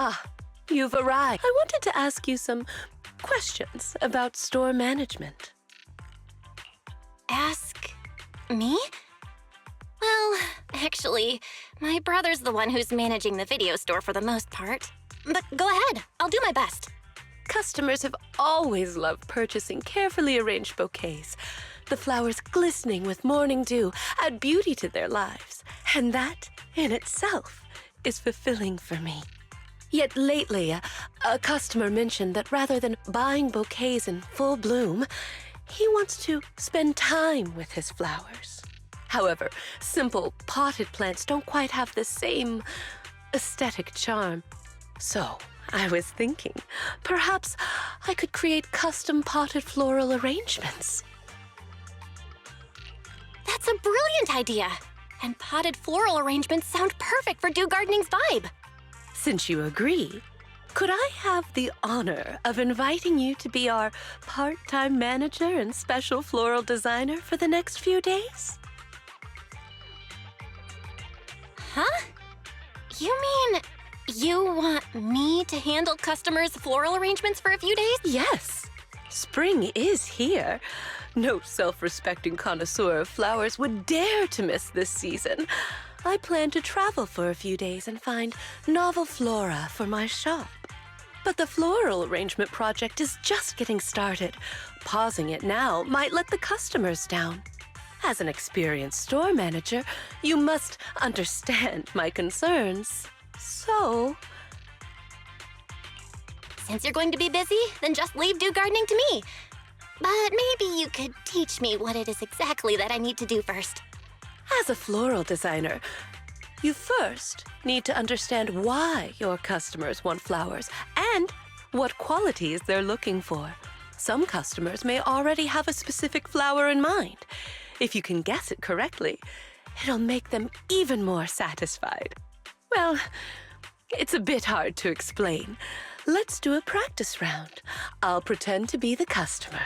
Ah, you've arrived. I wanted to ask you some questions about store management. Ask me? Well, actually, my brother's the one who's managing the video store for the most part. But go ahead, I'll do my best. Customers have always loved purchasing carefully arranged bouquets. The flowers glistening with morning dew add beauty to their lives, and that, in itself, is fulfilling for me. Yet lately, a customer mentioned that rather than buying bouquets in full bloom, he wants to spend time with his flowers. However, simple potted plants don't quite have the same aesthetic charm. So, I was thinking, perhaps I could create custom potted floral arrangements. That's a brilliant idea! And potted floral arrangements sound perfect for Dew Gardening's vibe. Since you agree, could I have the honor of inviting you to be our part-time manager and special floral designer for the next few days? Huh? You mean you want me to handle customers' floral arrangements for a few days? Yes. Spring is here. No self-respecting connoisseur of flowers would dare to miss this season. I plan to travel for a few days and find novel flora for my shop. But the floral arrangement project is just getting started. Pausing it now might let the customers down. As an experienced store manager, you must understand my concerns. So, since you're going to be busy, then just leave Dew Gardening to me. But maybe you could teach me what it is exactly that I need to do first. As a floral designer, you first need to understand why your customers want flowers and what qualities they're looking for. Some customers may already have a specific flower in mind. If you can guess it correctly, it'll make them even more satisfied. Well, it's a bit hard to explain. Let's do a practice round. I'll pretend to be the customer.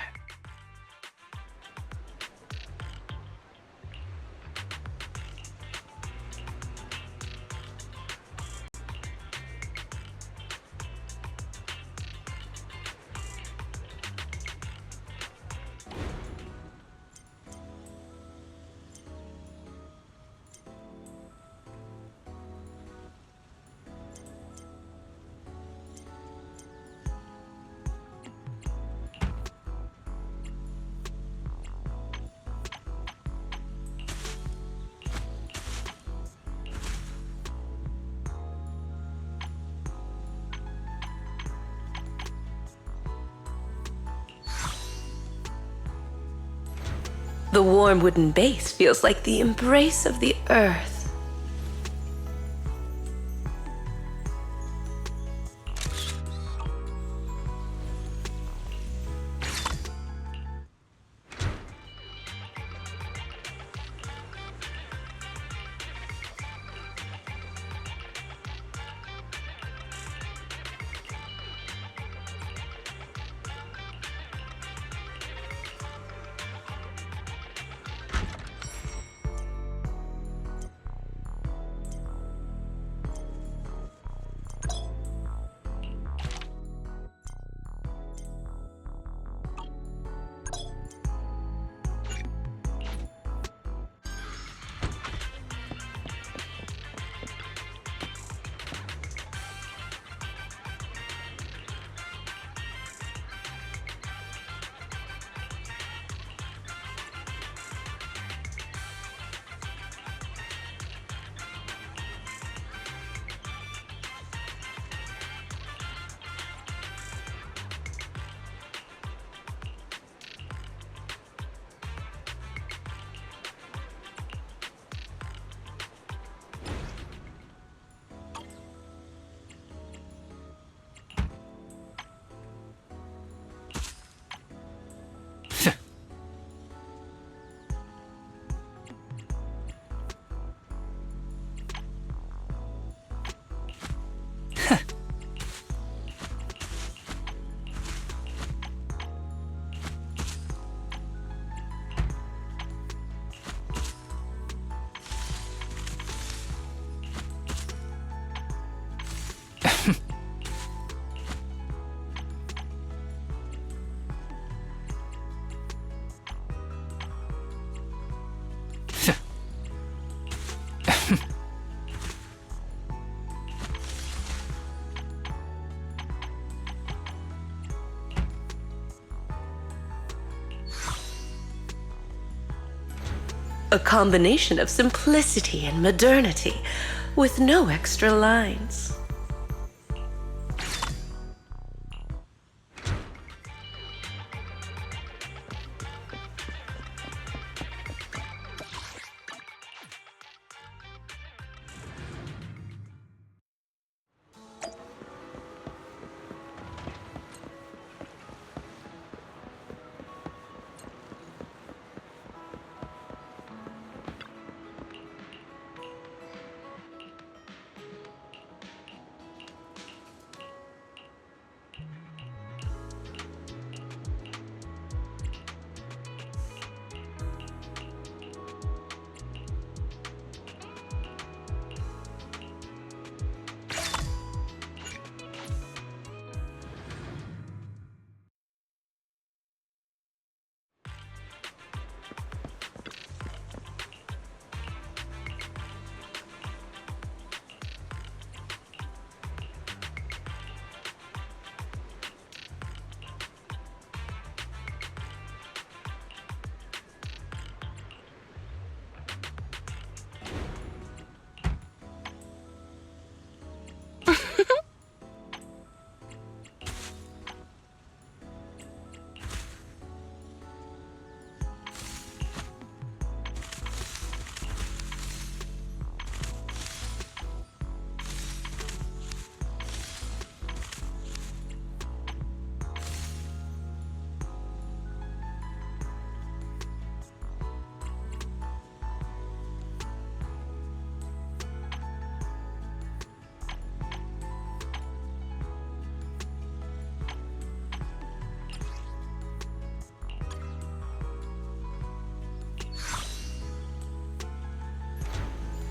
The warm wooden base feels like the embrace of the earth. A combination of simplicity and modernity, with no extra lines.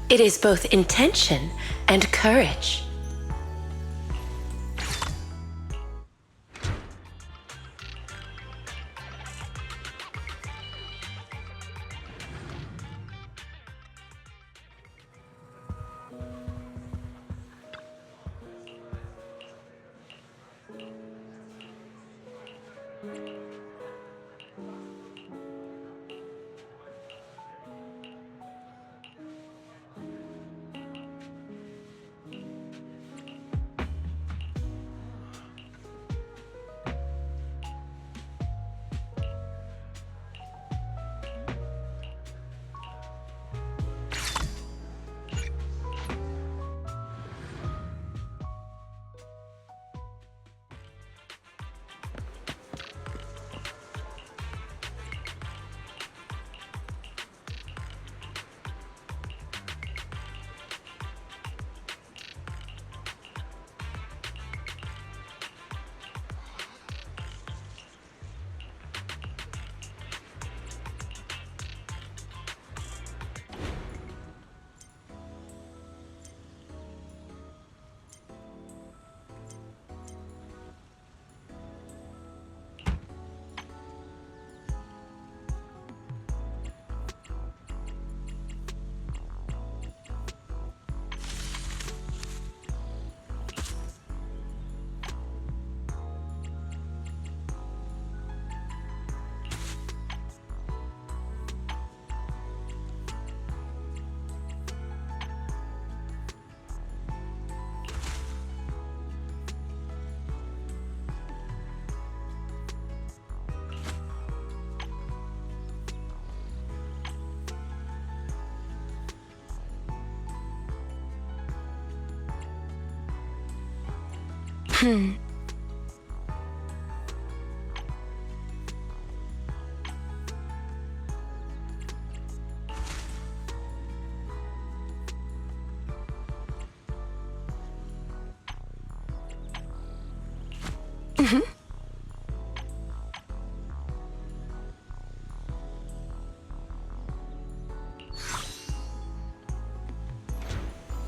It is both intention and courage.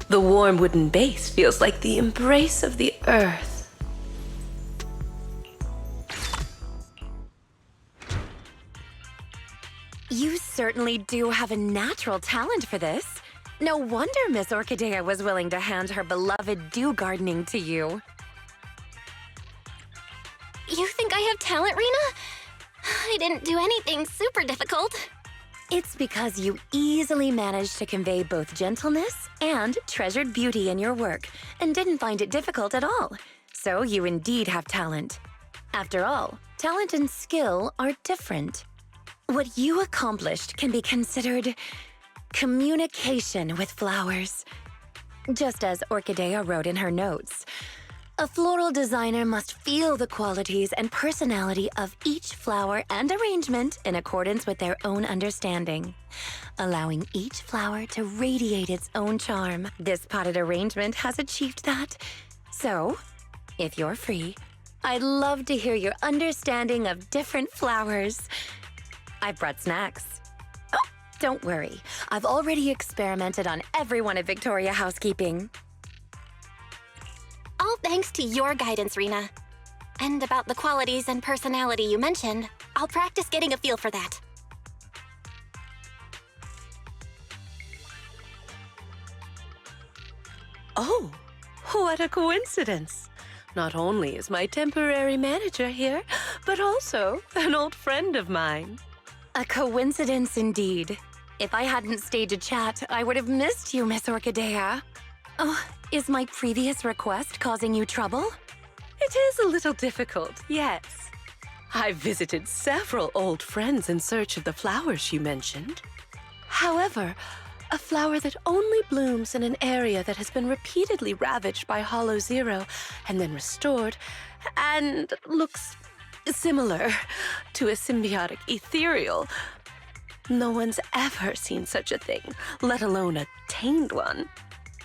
The warm wooden base feels like the embrace of the earth. You certainly do have a natural talent for this. No wonder Miss Orchidea was willing to hand her beloved dew gardening to you. You think I have talent, Rena? I didn't do anything super difficult. It's because you easily managed to convey both gentleness and treasured beauty in your work and didn't find it difficult at all. So you indeed have talent. After all, talent and skill are different. What you accomplished can be considered communication with flowers. Just as Orchidea wrote in her notes, a floral designer must feel the qualities and personality of each flower and arrangement in accordance with their own understanding, allowing each flower to radiate its own charm. This potted arrangement has achieved that. So, if you're free, I'd love to hear your understanding of different flowers. I've brought snacks. Oh, don't worry. I've already experimented on everyone at Victoria Housekeeping. All thanks to your guidance, Rena. And about the qualities and personality you mentioned, I'll practice getting a feel for that. Oh, what a coincidence. Not only is my temporary manager here, but also an old friend of mine. A coincidence indeed. If I hadn't stayed to chat, I would have missed you, Miss Orchidea. Oh, is my previous request causing you trouble? It is a little difficult, yes. I've visited several old friends in search of the flowers you mentioned. However, a flower that only blooms in an area that has been repeatedly ravaged by Hollow Zero and then restored, and looks similar to a symbiotic ethereal. No one's ever seen such a thing, let alone a tamed one.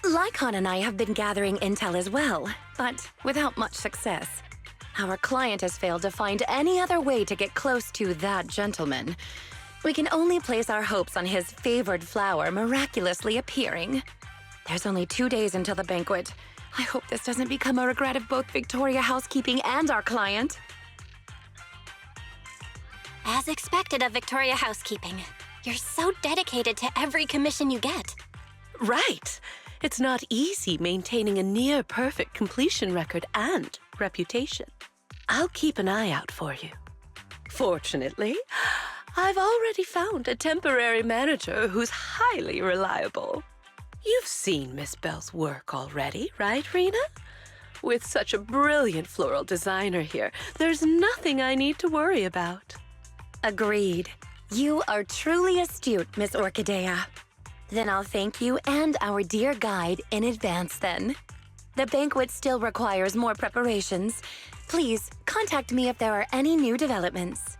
Lycon and I have been gathering intel as well, but without much success. Our client has failed to find any other way to get close to that gentleman. We can only place our hopes on his favored flower miraculously appearing. There's only 2 days until the banquet. I hope this doesn't become a regret of both Victoria Housekeeping and our client. As expected of Victoria Housekeeping, you're so dedicated to every commission you get. Right. It's not easy maintaining a near-perfect completion record and reputation. I'll keep an eye out for you. Fortunately, I've already found a temporary manager who's highly reliable. You've seen Miss Bell's work already, right, Rena? With such a brilliant floral designer here, there's nothing I need to worry about. Agreed. You are truly astute, Miss Orchidea. Then I'll thank you and our dear guide in advance then. The banquet still requires more preparations. Please contact me if there are any new developments.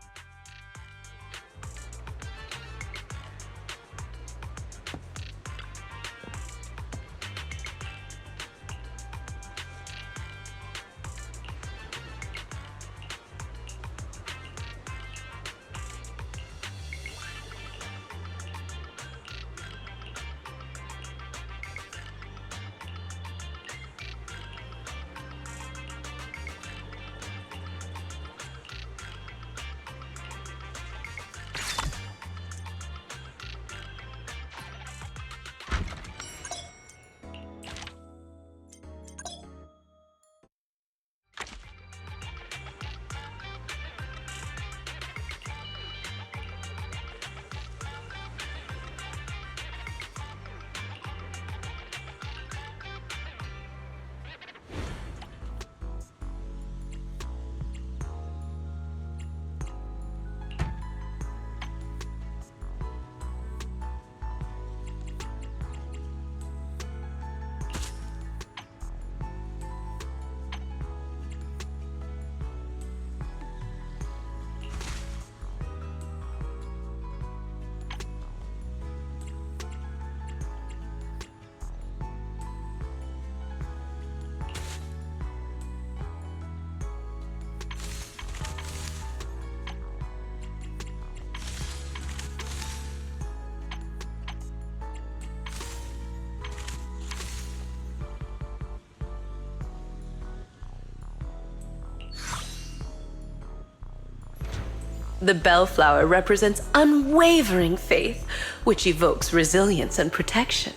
The bellflower represents unwavering faith, which evokes resilience and protection.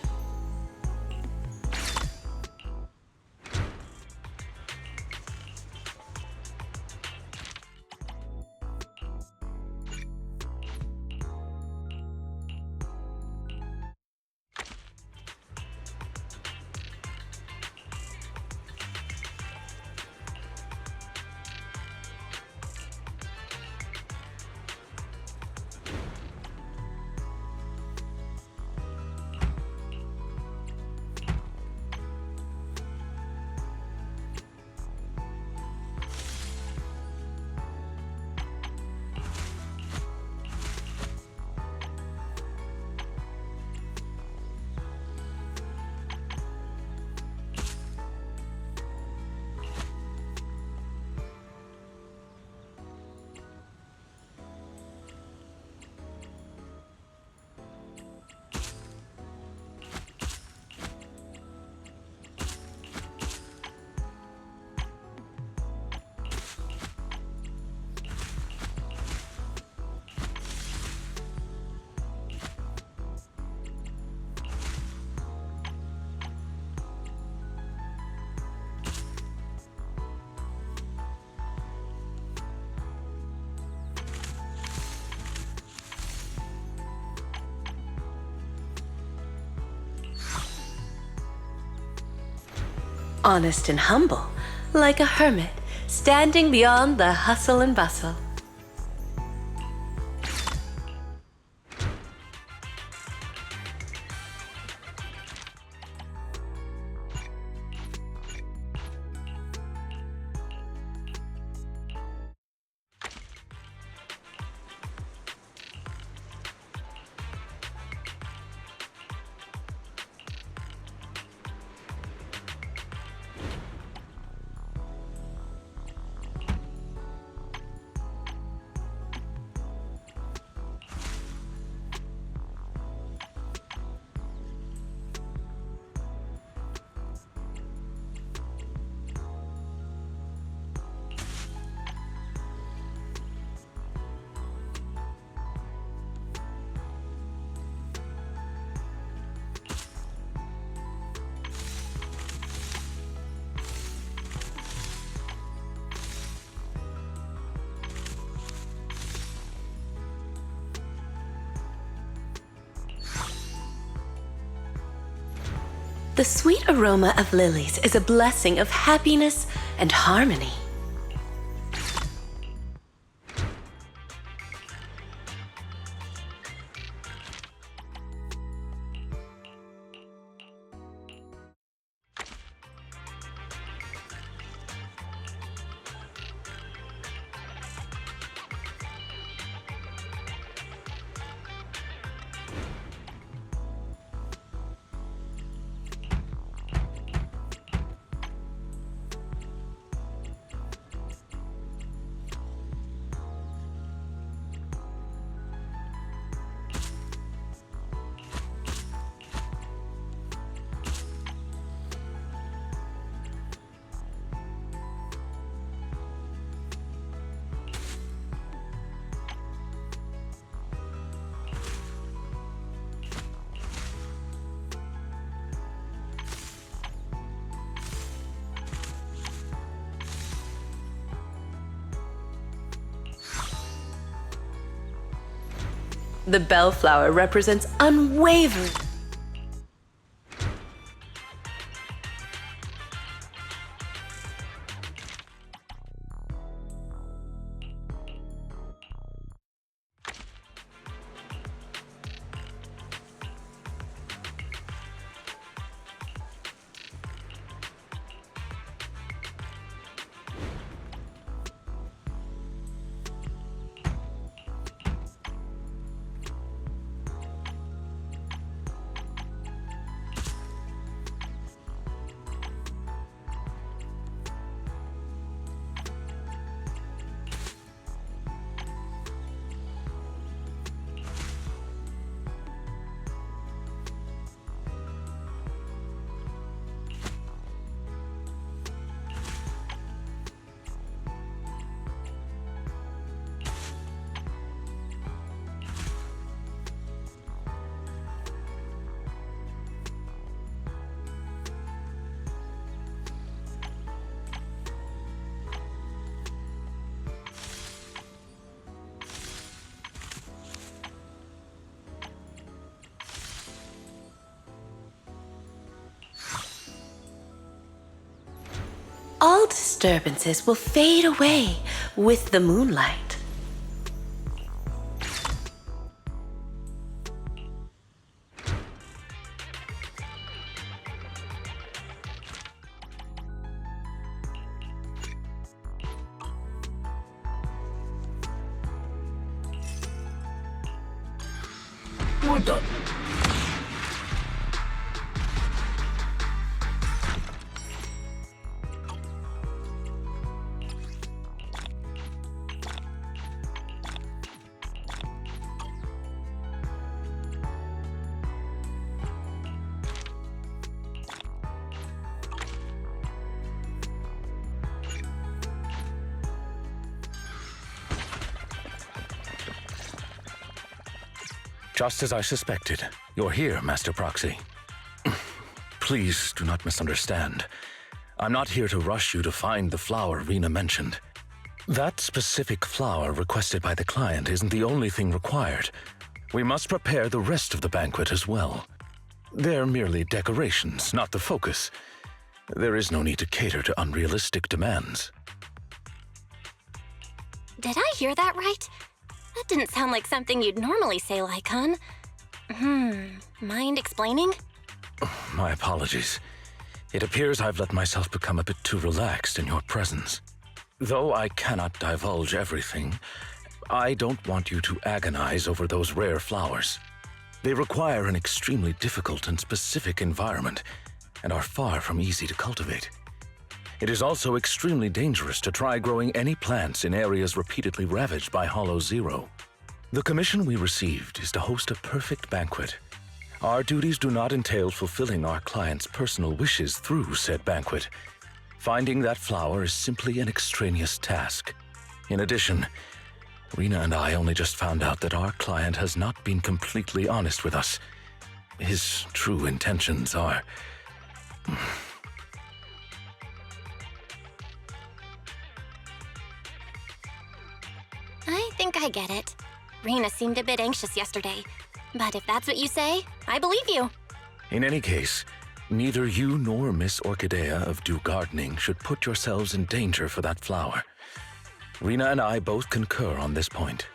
honest and humble, like a hermit, standing beyond the hustle and bustle. The sweet aroma of lilies is a blessing of happiness and harmony. The bellflower represents unwavering. All disturbances will fade away with the moonlight. We're done. Just as I suspected. You're here, Master Proxy. Please do not misunderstand. I'm not here to rush you to find the flower Rena mentioned. That specific flower requested by the client isn't the only thing required. We must prepare the rest of the banquet as well. They're merely decorations, not the focus. There is no need to cater to unrealistic demands. Did I hear that right? That didn't sound like something you'd normally say, Lycon. Mind explaining? My apologies. It appears I've let myself become a bit too relaxed in your presence. Though I cannot divulge everything, I don't want you to agonize over those rare flowers. They require an extremely difficult and specific environment, and are far from easy to cultivate. It is also extremely dangerous to try growing any plants in areas repeatedly ravaged by Hollow Zero. The commission we received is to host a perfect banquet. Our duties do not entail fulfilling our clients' personal wishes through said banquet. Finding that flower is simply an extraneous task. In addition, Rena and I only just found out that our client has not been completely honest with us. His true intentions are... I think I get it. Rena seemed a bit anxious yesterday. But if that's what you say, I believe you. In any case, neither you nor Miss Orchidea of Dew Gardening should put yourselves in danger for that flower. Rena and I both concur on this point.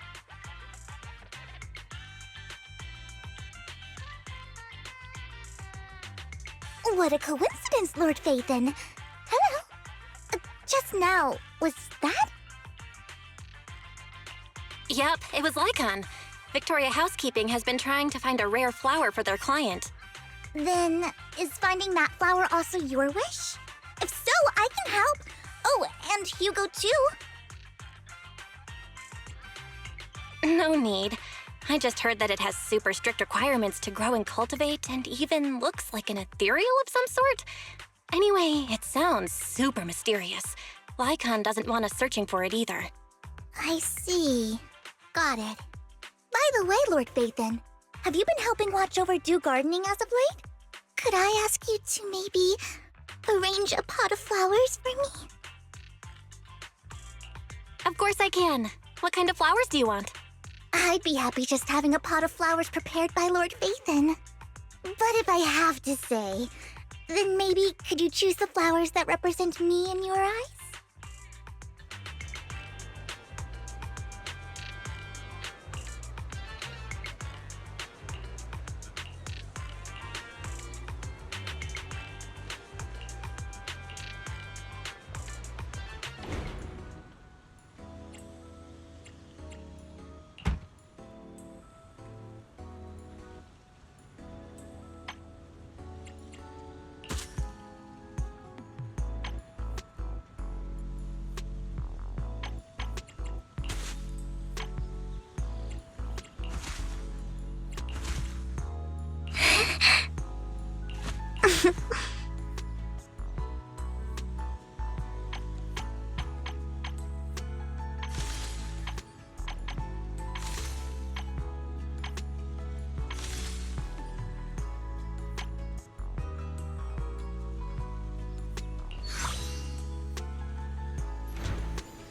What a coincidence, Lord Phaethon. Hello. Just now, was that? Yep, it was Lycon. Victoria Housekeeping has been trying to find a rare flower for their client. Then, is finding that flower also your wish? If so, I can help. Oh, and Hugo too. No need. I just heard that it has super strict requirements to grow and cultivate, and even looks like an ethereal of some sort. Anyway, it sounds super mysterious. Lycon doesn't want us searching for it either. I see. Got it. By the way, Lord Phaethon, have you been helping watch over Dew Gardening as of late? Could I ask you to maybe arrange a pot of flowers for me? Of course I can. What kind of flowers do you want? I'd be happy just having a pot of flowers prepared by Lord Phaethon. But if I have to say, then maybe could you choose the flowers that represent me in your eyes?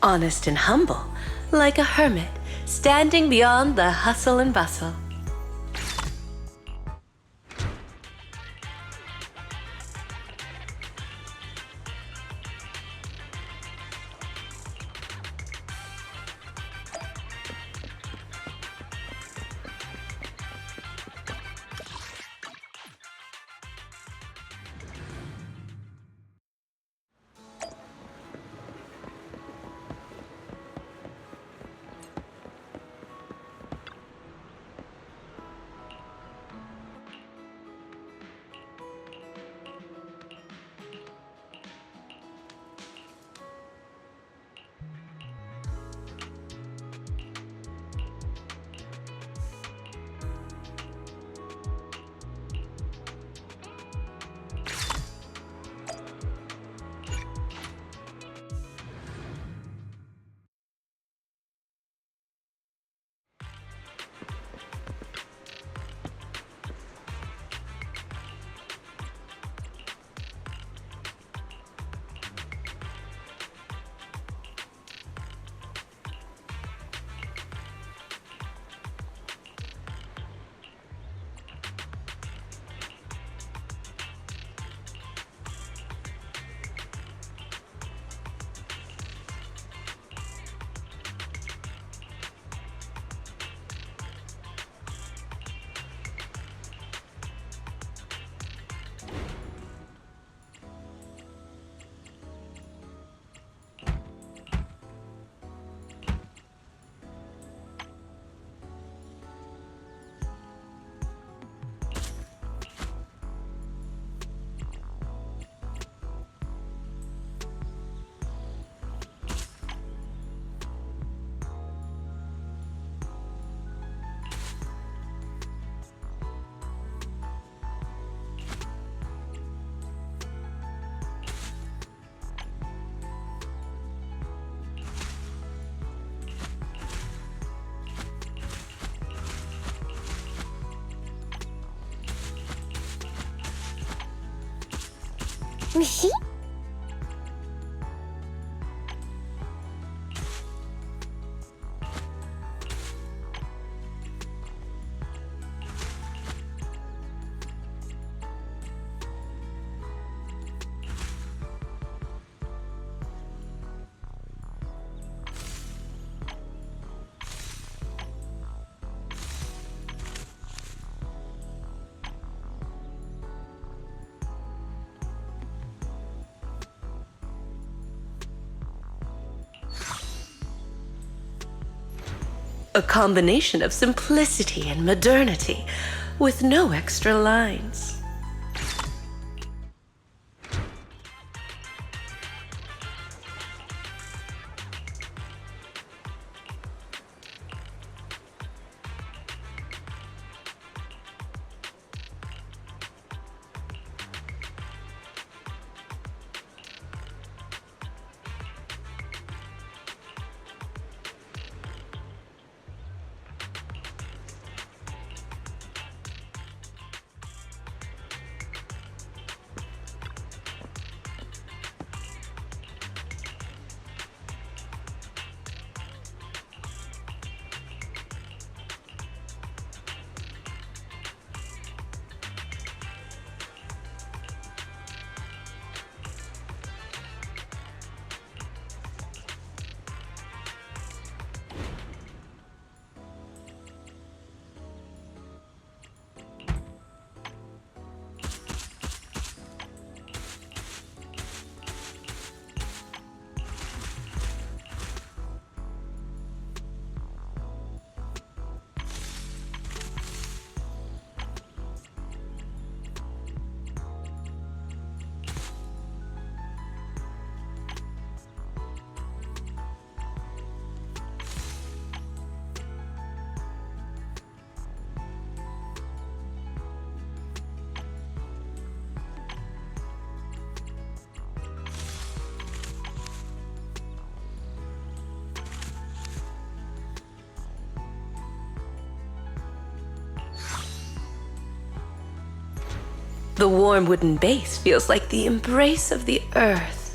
Honest and humble, like a hermit, standing beyond the hustle and bustle. A combination of simplicity and modernity, with no extra lines. The warm wooden base feels like the embrace of the earth.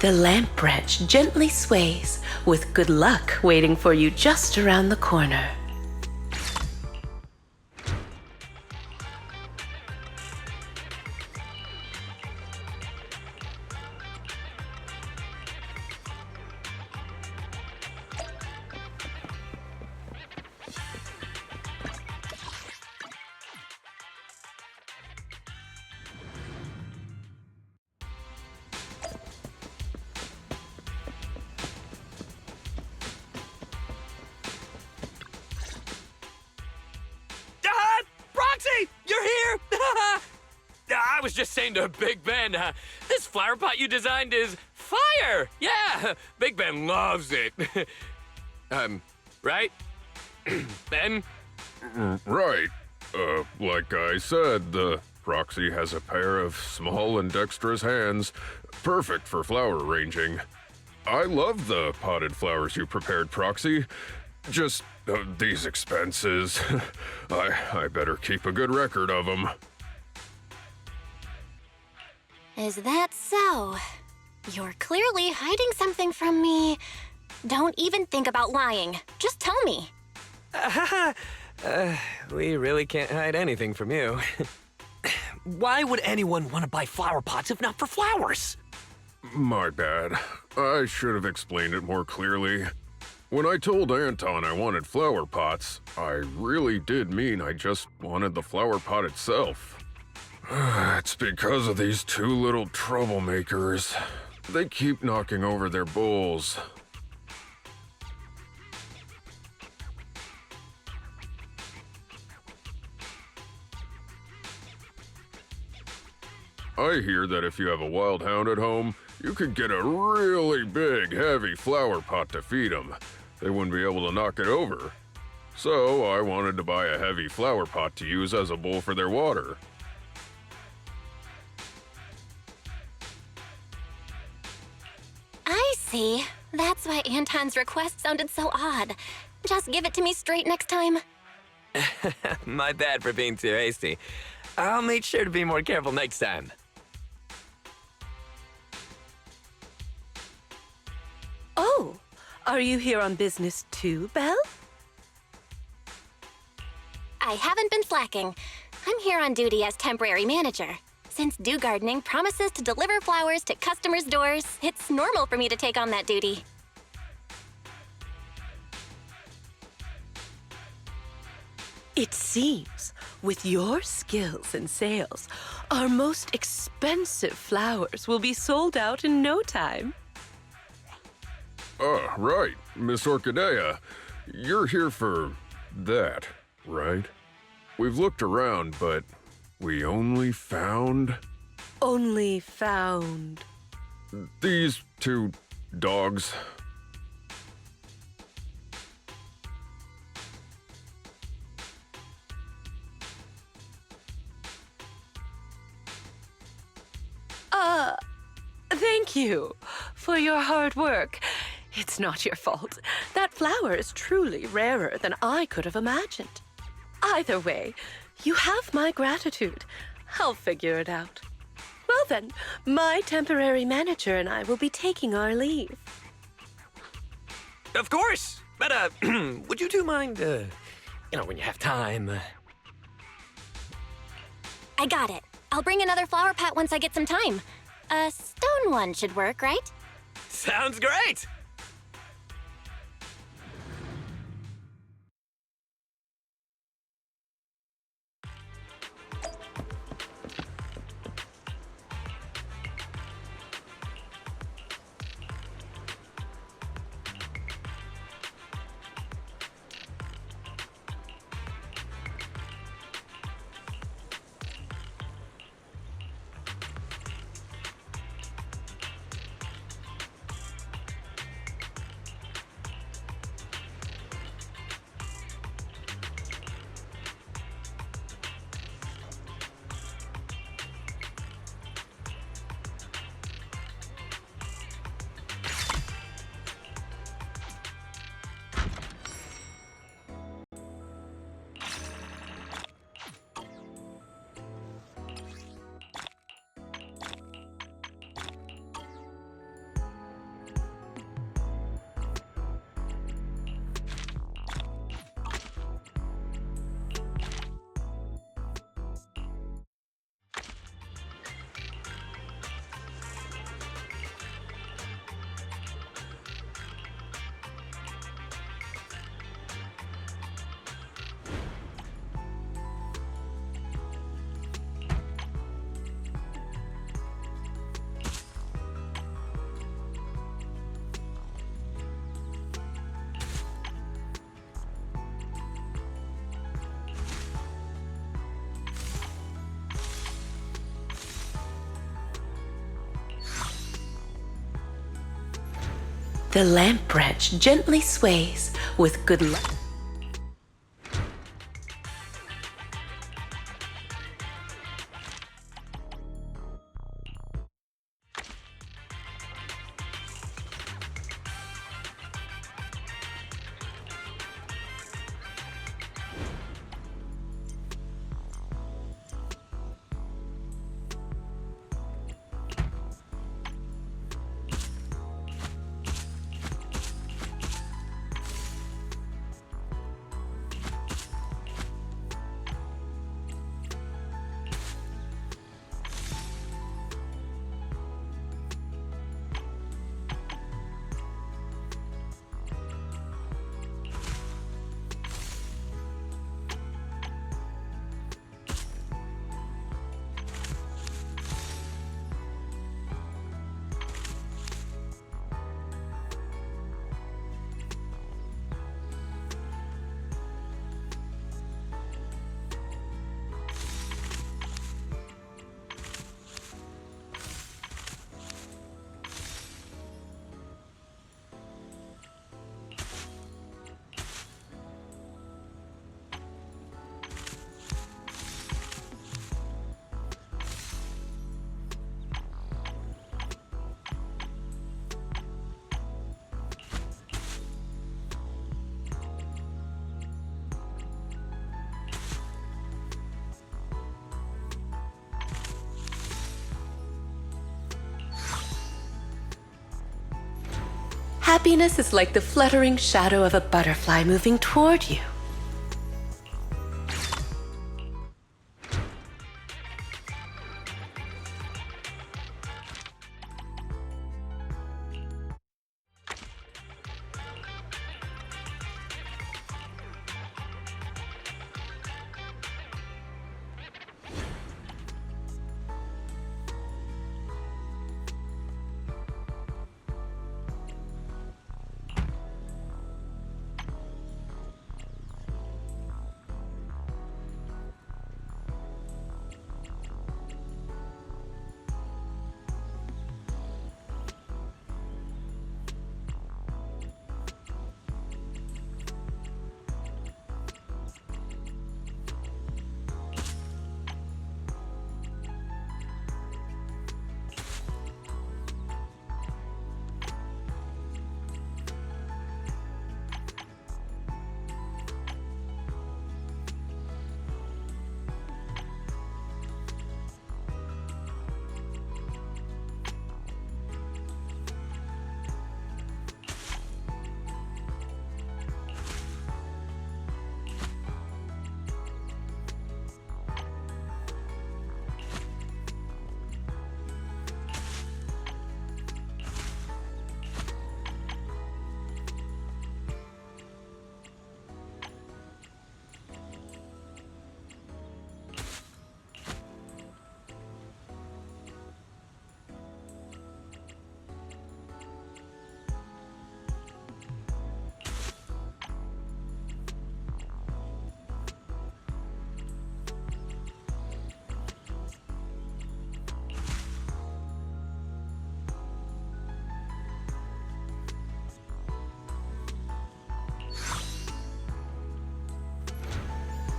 The lamp branch gently sways, with good luck waiting for you just around the corner. Proxy, you're here! I was just saying to Big Ben, this flower pot you designed is fire! Yeah, Big Ben loves it. Right? Ben? Right. Like I said, the Proxy has a pair of small and dexterous hands, perfect for flower arranging. I love the potted flowers you prepared, Proxy. Just these expenses. I better keep a good record of them. Is that so? You're clearly hiding something from me. Don't even think about lying. Just tell me. We really can't hide anything from you. Why would anyone want to buy flower pots if not for flowers? My bad. I should have explained it more clearly. When I told Anton I wanted flower pots, I really did mean I just wanted the flower pot itself. It's because of these two little troublemakers. They keep knocking over their bowls. I hear that if you have a wild hound at home, you could get a really big, heavy flower pot to feed them. They wouldn't be able to knock it over. So I wanted to buy a heavy flower pot to use as a bowl for their water. I see. That's why Anton's request sounded so odd. Just give it to me straight next time. My bad for being too hasty. I'll make sure to be more careful next time. Oh, are you here on business too, Belle? I haven't been slacking. I'm here on duty as temporary manager. Since Dew Gardening promises to deliver flowers to customers' doors, it's normal for me to take on that duty. It seems, with your skills in sales, our most expensive flowers will be sold out in no time. Right. Miss Orchidea. You're here for that, right? We've looked around, but we only found Only found. these two dogs. Thank you for your hard work. It's not your fault. That flower is truly rarer than I could have imagined. Either way, you have my gratitude. I'll figure it out. Well then, my temporary manager and I will be taking our leave. Of course! But, would you two mind, when you have time? I got it. I'll bring another flower pot once I get some time. A stone one should work, right? Sounds great! The lamp branch gently sways with good luck. Happiness is like the fluttering shadow of a butterfly moving toward you.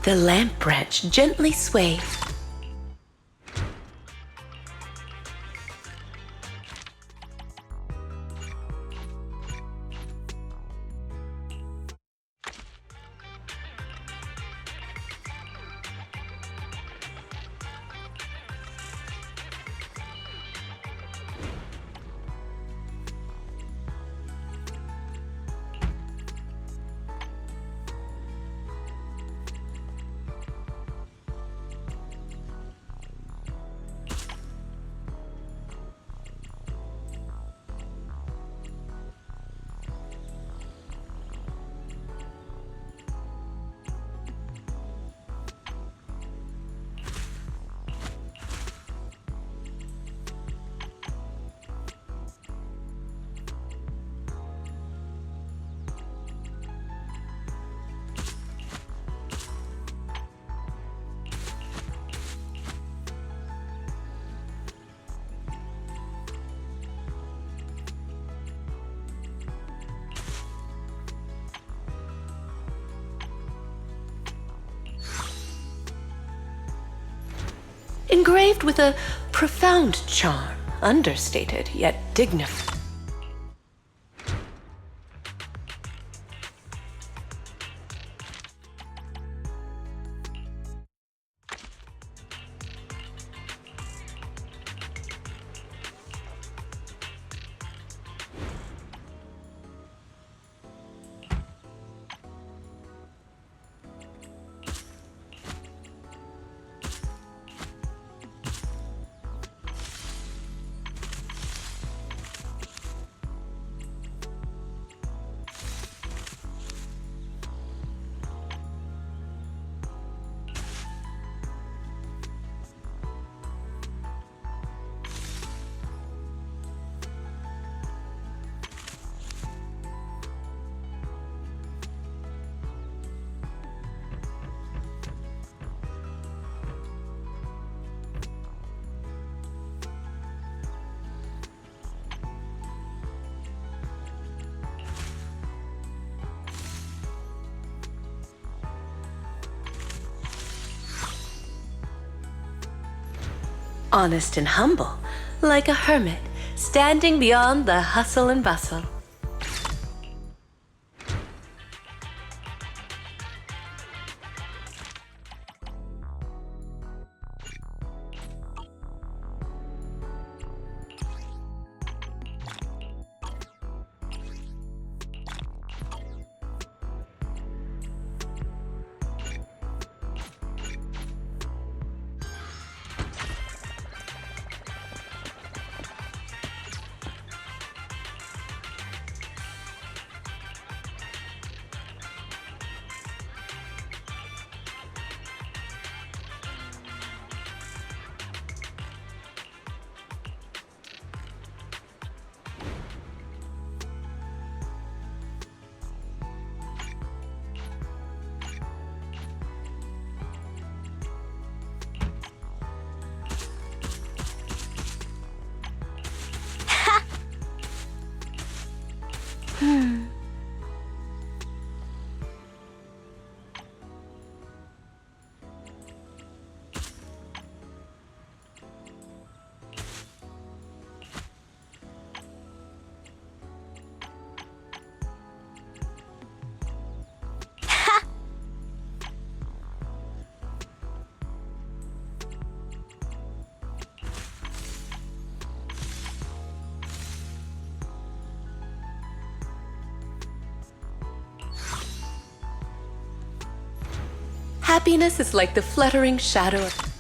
The lamp branch gently sways. engraved with a profound charm, understated yet dignified. Honest and humble, like a hermit, standing beyond the hustle and bustle. Happiness is like the fluttering shadow of...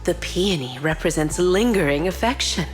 The peony represents lingering affection.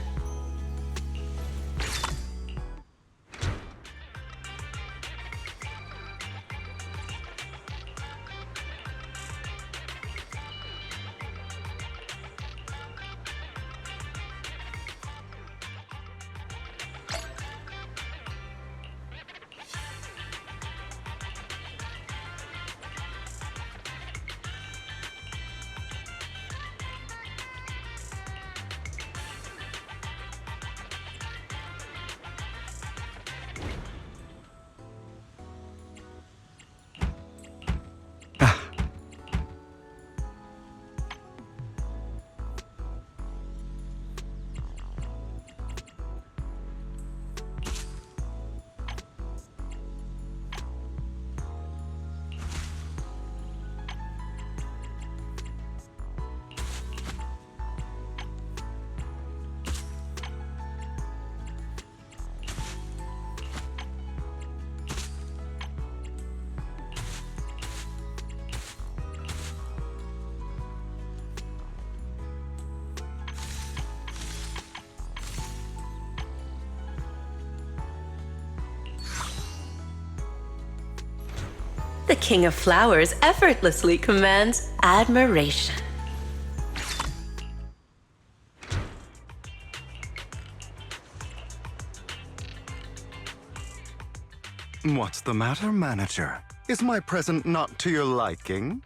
The King of Flowers effortlessly commands admiration. What's the matter, manager? Is my present not to your liking?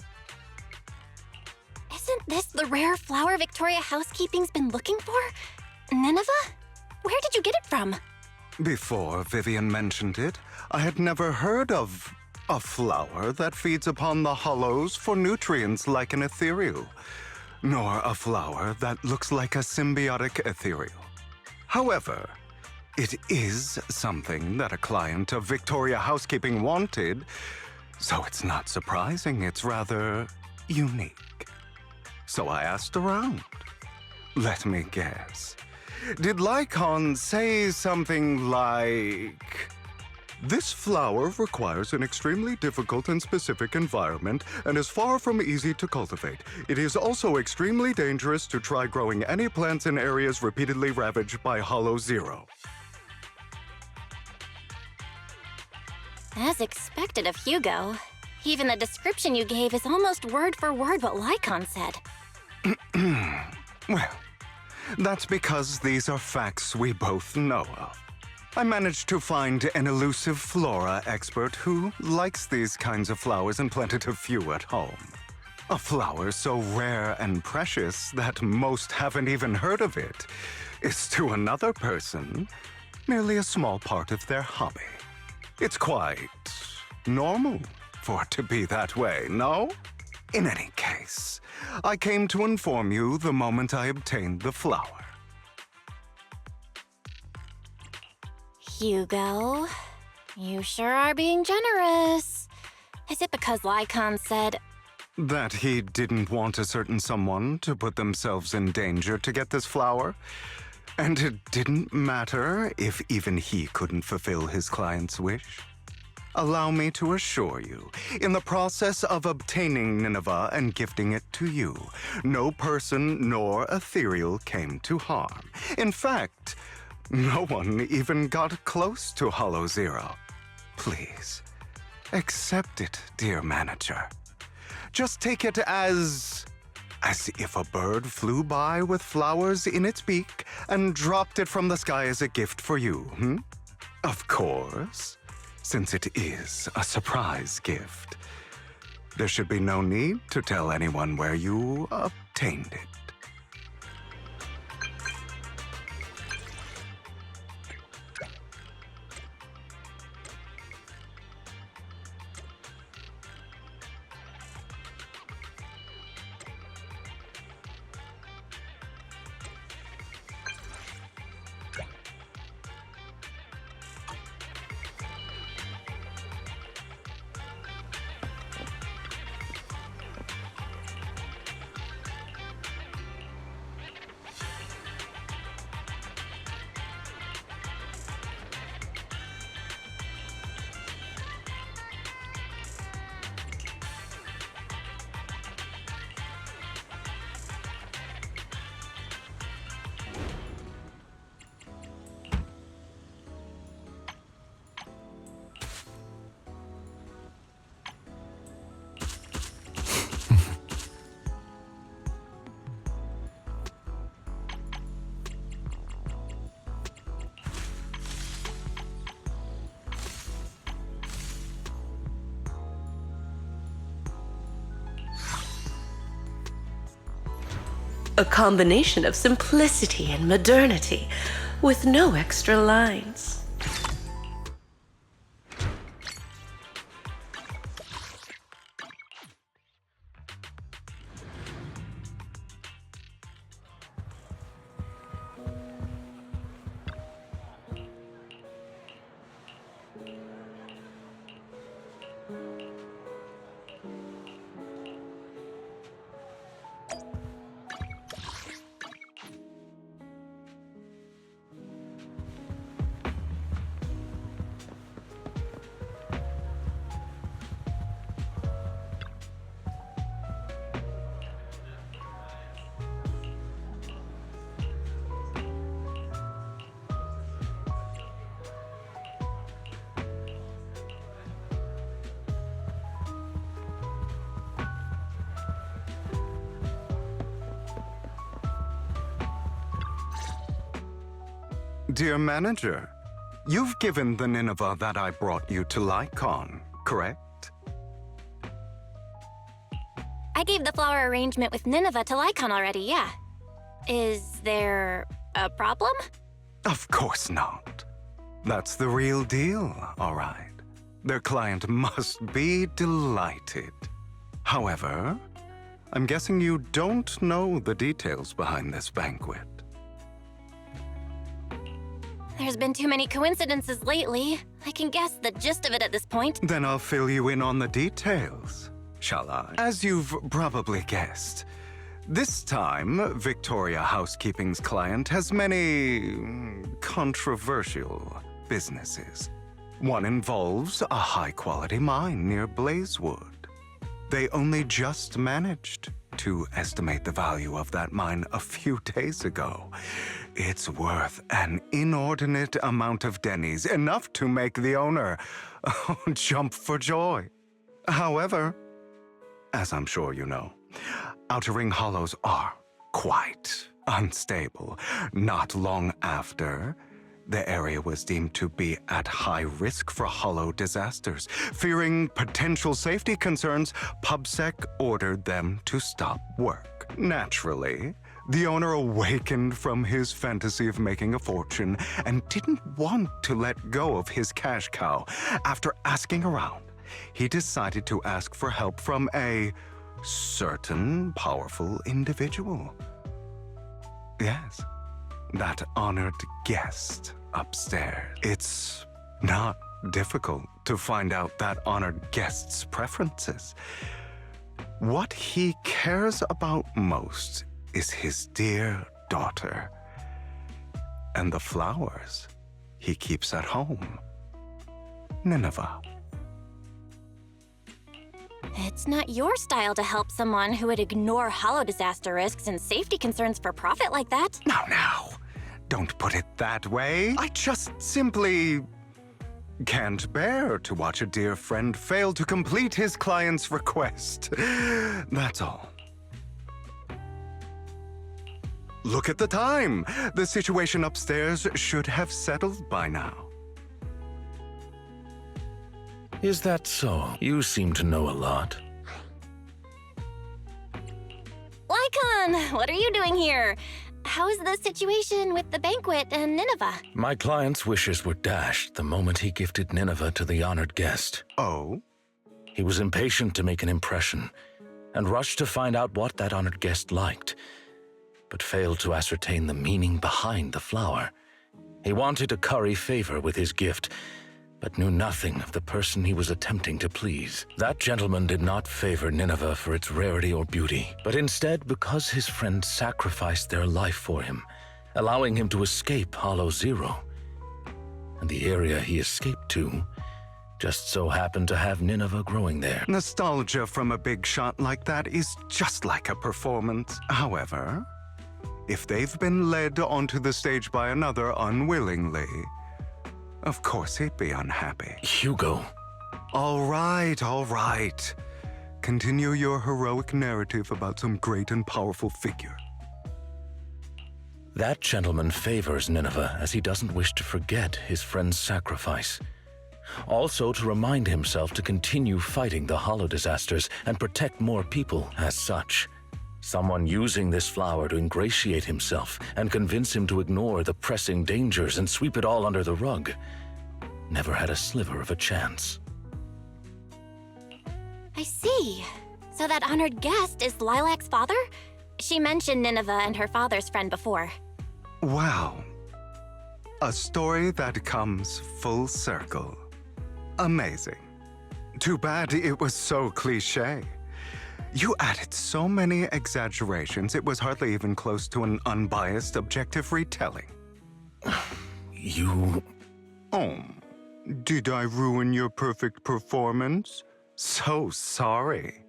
Isn't this the rare flower Victoria Housekeeping's been looking for? Nineveh? Where did you get it from? Before Vivian mentioned it, I had never heard of a flower that feeds upon the hollows for nutrients like an ethereal, nor a flower that looks like a symbiotic ethereal. However, it is something that a client of Victoria Housekeeping wanted, so it's not surprising it's rather unique. So I asked around. Let me guess. Did Lycon say something like, "This flower requires an extremely difficult and specific environment and is far from easy to cultivate. It is also extremely dangerous to try growing any plants in areas repeatedly ravaged by Hollow Zero"? As expected of Hugo. Even the description you gave is almost word for word what Lycon said. Well, that's because these are facts we both know of. I managed to find an elusive flora expert who likes these kinds of flowers and planted a few at home. A flower so rare and precious that most haven't even heard of it is to another person merely a small part of their hobby. It's quite normal for it to be that way, no? In any case, I came to inform you the moment I obtained the flower. Hugo, you sure are being generous. Is it because Lycon said... That he didn't want a certain someone to put themselves in danger to get this flower? And it didn't matter if even he couldn't fulfill his client's wish? Allow me to assure you, in the process of obtaining Nineveh and gifting it to you, no person nor ethereal came to harm. In fact, no one even got close to Hollow Zero. Please, accept it, dear manager. Just take it as if a bird flew by with flowers in its beak and dropped it from the sky as a gift for you, Of course, since it is a surprise gift, there should be no need to tell anyone where you obtained it. A combination of simplicity and modernity, with no extra lines. Dear manager, you've given the Nineveh that I brought you to Lycon, correct? I gave the flower arrangement with Nineveh to Lycon already, yeah. Is there a problem? Of course not. That's the real deal, all right. Their client must be delighted. However, I'm guessing you don't know the details behind this banquet. There's been too many coincidences lately. I can guess the gist of it at this point. Then I'll fill you in on the details, shall I? As you've probably guessed, this time, Victoria Housekeeping's client has many controversial businesses. One involves a high-quality mine near Blazewood. They only just managed to estimate the value of that mine a few days ago. It's worth an inordinate amount of dennies, enough to make the owner jump for joy. However, as I'm sure you know, Outer Ring Hollows are quite unstable. Not long after, the area was deemed to be at high risk for hollow disasters. Fearing potential safety concerns, PubSec ordered them to stop work. Naturally, the owner awakened from his fantasy of making a fortune and didn't want to let go of his cash cow. After asking around, he decided to ask for help from a certain powerful individual. Yes, that honored guest upstairs. It's not difficult to find out that honored guest's preferences. What he cares about most is his dear daughter and the flowers he keeps at home. Nineveh. It's not your style to help someone who would ignore hollow disaster risks and safety concerns for profit like that. Now, don't put it that way. I just simply can't bear to watch a dear friend fail to complete his client's request. That's all. Look at the time. The situation upstairs should have settled by now. Is that so? You seem to know a lot. Lycon, what are you doing here? How is the situation with the banquet and Nineveh? My client's wishes were dashed the moment he gifted Nineveh to the honored guest. Oh? He was impatient to make an impression and rushed to find out what that honored guest liked, but failed to ascertain the meaning behind the flower. He wanted to curry favor with his gift, but knew nothing of the person he was attempting to please. That gentleman did not favor Nineveh for its rarity or beauty, but instead because his friend sacrificed their life for him, allowing him to escape Hollow Zero. And the area he escaped to just so happened to have Nineveh growing there. Nostalgia from a big shot like that is just like a performance. However, if they've been led onto the stage by another unwillingly, of course he'd be unhappy. Hugo. All right. Continue your heroic narrative about some great and powerful figure. That gentleman favors Nineveh as he doesn't wish to forget his friend's sacrifice. Also to remind himself to continue fighting the hollow disasters and protect more people as such. Someone using this flower to ingratiate himself and convince him to ignore the pressing dangers and sweep it all under the rug. Never had a sliver of a chance. I see. So that honored guest is Lilac's father? She mentioned Nineveh and her father's friend before. Wow. A story that comes full circle. Amazing. Too bad it was so cliché. You added so many exaggerations, it was hardly even close to an unbiased, objective retelling. You... Oh, did I ruin your perfect performance? So sorry.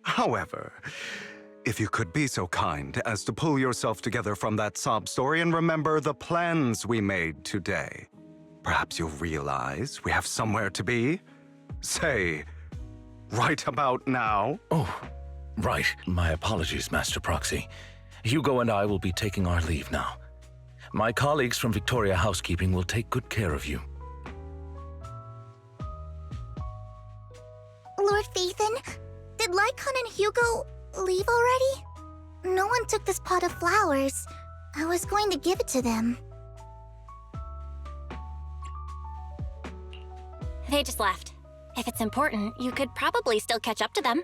However, if you could be so kind as to pull yourself together from that sob story and remember the plans we made today, perhaps you'll realize we have somewhere to be. Say, right about now? Oh, right. My apologies, Master Proxy. Hugo and I will be taking our leave now. My colleagues from Victoria Housekeeping will take good care of you. Lord Phaethon, did Lycon and Hugo leave already? No one took this pot of flowers. I was going to give it to them. They just left. If it's important, you could probably still catch up to them.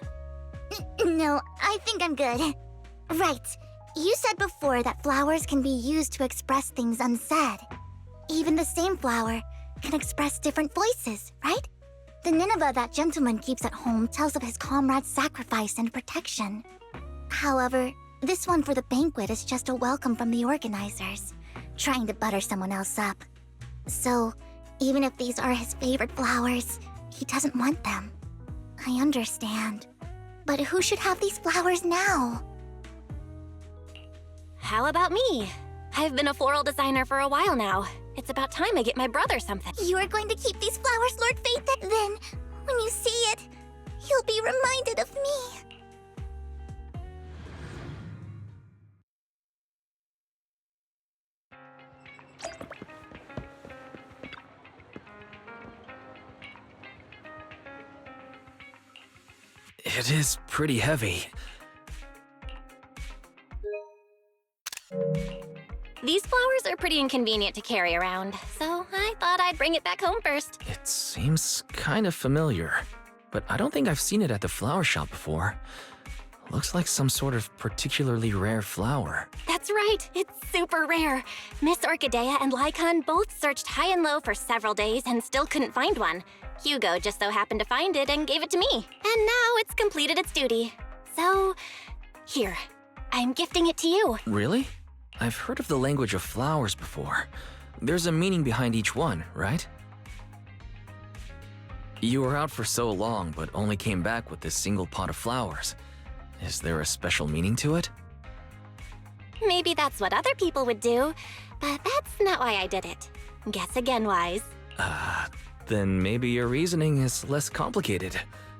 No, I think I'm good. Right. You said before that flowers can be used to express things unsaid. Even the same flower can express different voices, right? The Nineveh that gentleman keeps at home tells of his comrade's sacrifice and protection. However, this one for the banquet is just a welcome from the organizers, trying to butter someone else up. So, even if these are his favorite flowers, he doesn't want them. I understand. But who should have these flowers now? How about me? I've been a floral designer for a while now. It's about time I get my brother something. You are going to keep these flowers, Lord Phaethon? Then, when you see it, you'll be reminded of me. It is pretty heavy. These flowers are pretty inconvenient to carry around, so I thought I'd bring it back home first. It seems kind of familiar, but I don't think I've seen it at the flower shop before. Looks like some sort of particularly rare flower. That's right, it's super rare. Miss Orchidea and Lycon both searched high and low for several days and still couldn't find one. Hugo just so happened to find it and gave it to me. And now it's completed its duty. So, here, I'm gifting it to you. Really? I've heard of the language of flowers before. There's a meaning behind each one, right? You were out for so long, but only came back with this single pot of flowers. Is there a special meaning to it? Maybe that's what other people would do, but that's not why I did it. Guess again, Wise. Then maybe your reasoning is less complicated.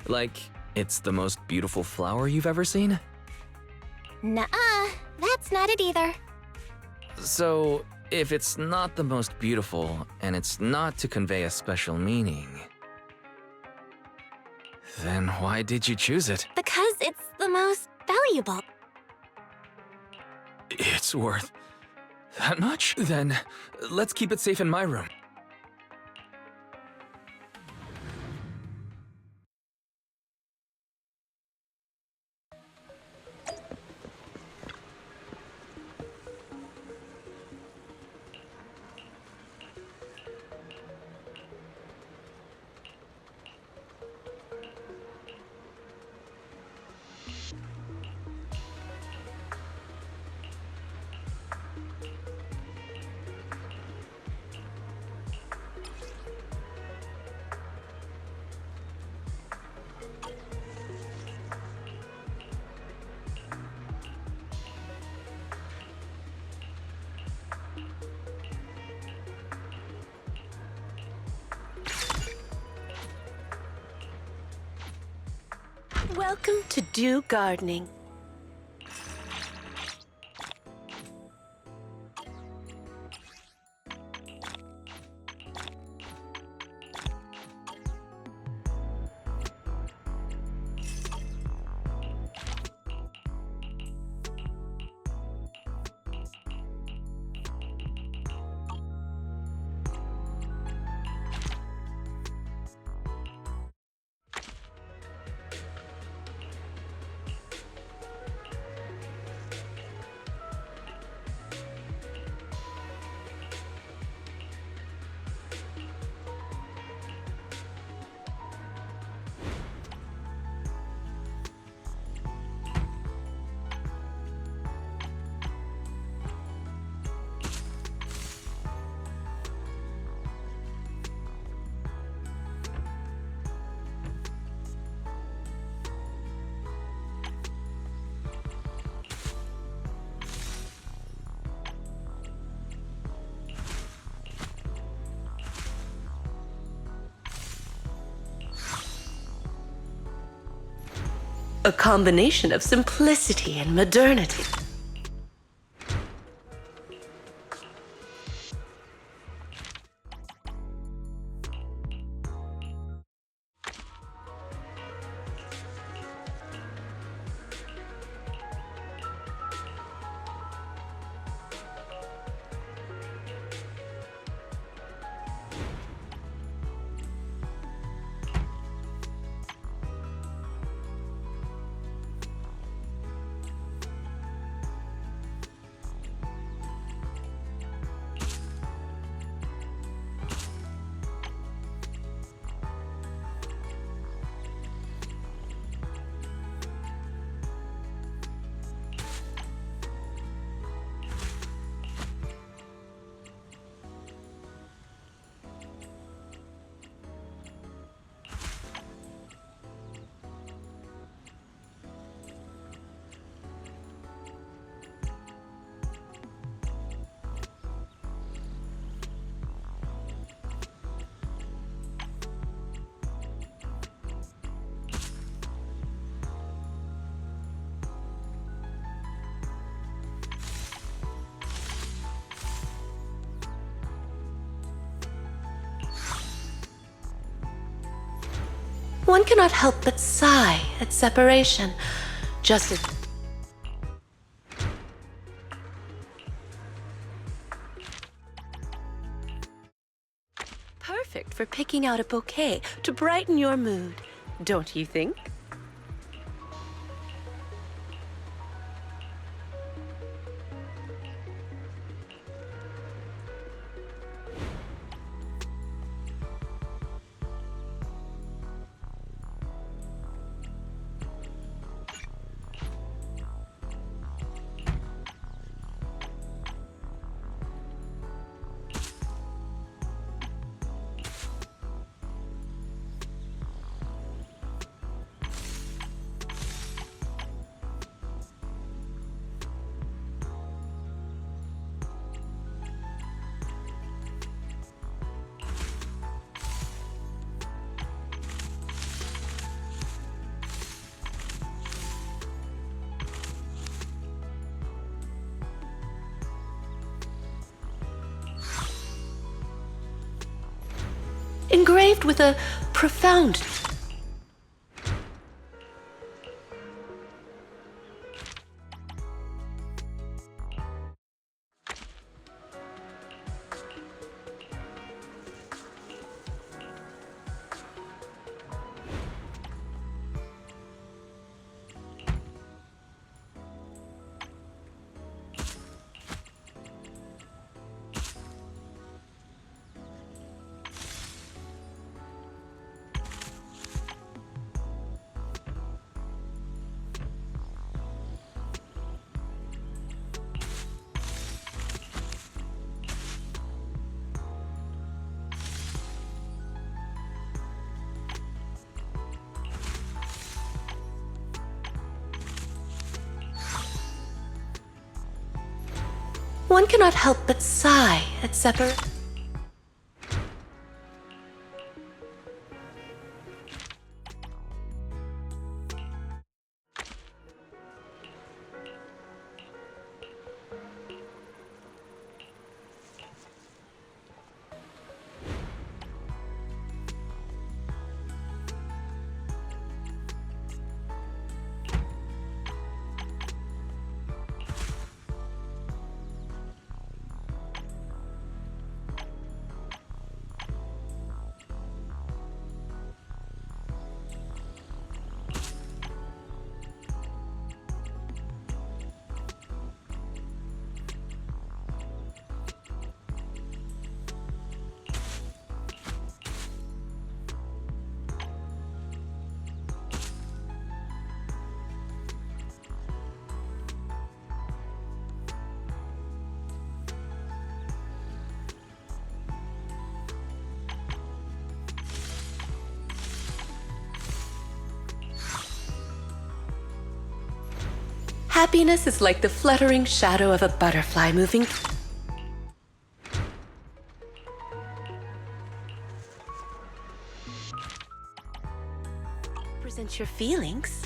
Like, it's the most beautiful flower you've ever seen? Nuh-uh, that's not it either. So, if it's not the most beautiful, and it's not to convey a special meaning, then why did you choose it? Because it's the most valuable. It's worth that much? Then, let's keep it safe in my room. Welcome to Do Gardening. A combination of simplicity and modernity. One cannot help but sigh at separation, just as... Perfect for picking out a bouquet to brighten your mood, don't you think? Engraved with a profound... One cannot help but sigh at separate... Happiness is like the fluttering shadow of a butterfly moving... Present your feelings.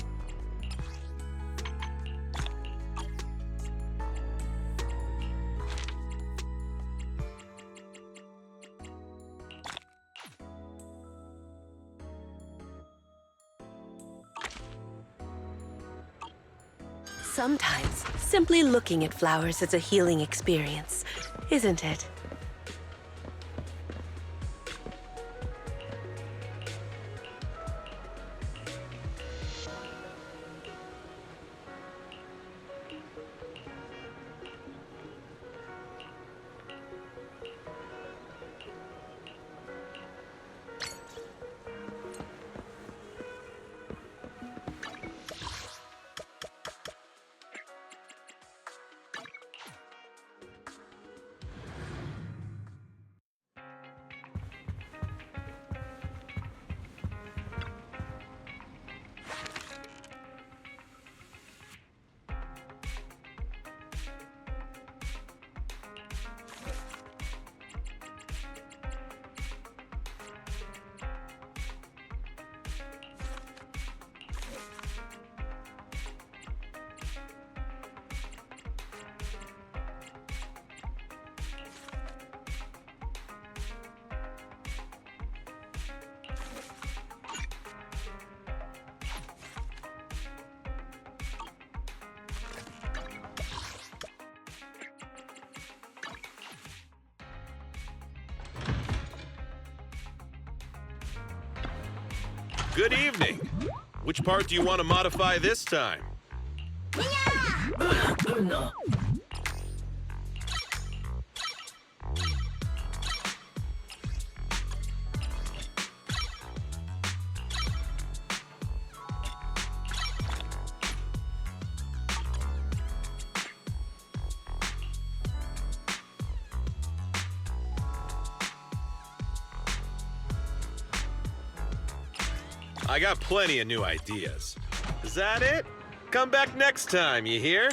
Sometimes, simply looking at flowers is a healing experience, isn't it? Good evening. Which part do you want to modify this time? No. I got plenty of new ideas. Is that it? Come back next time, you hear?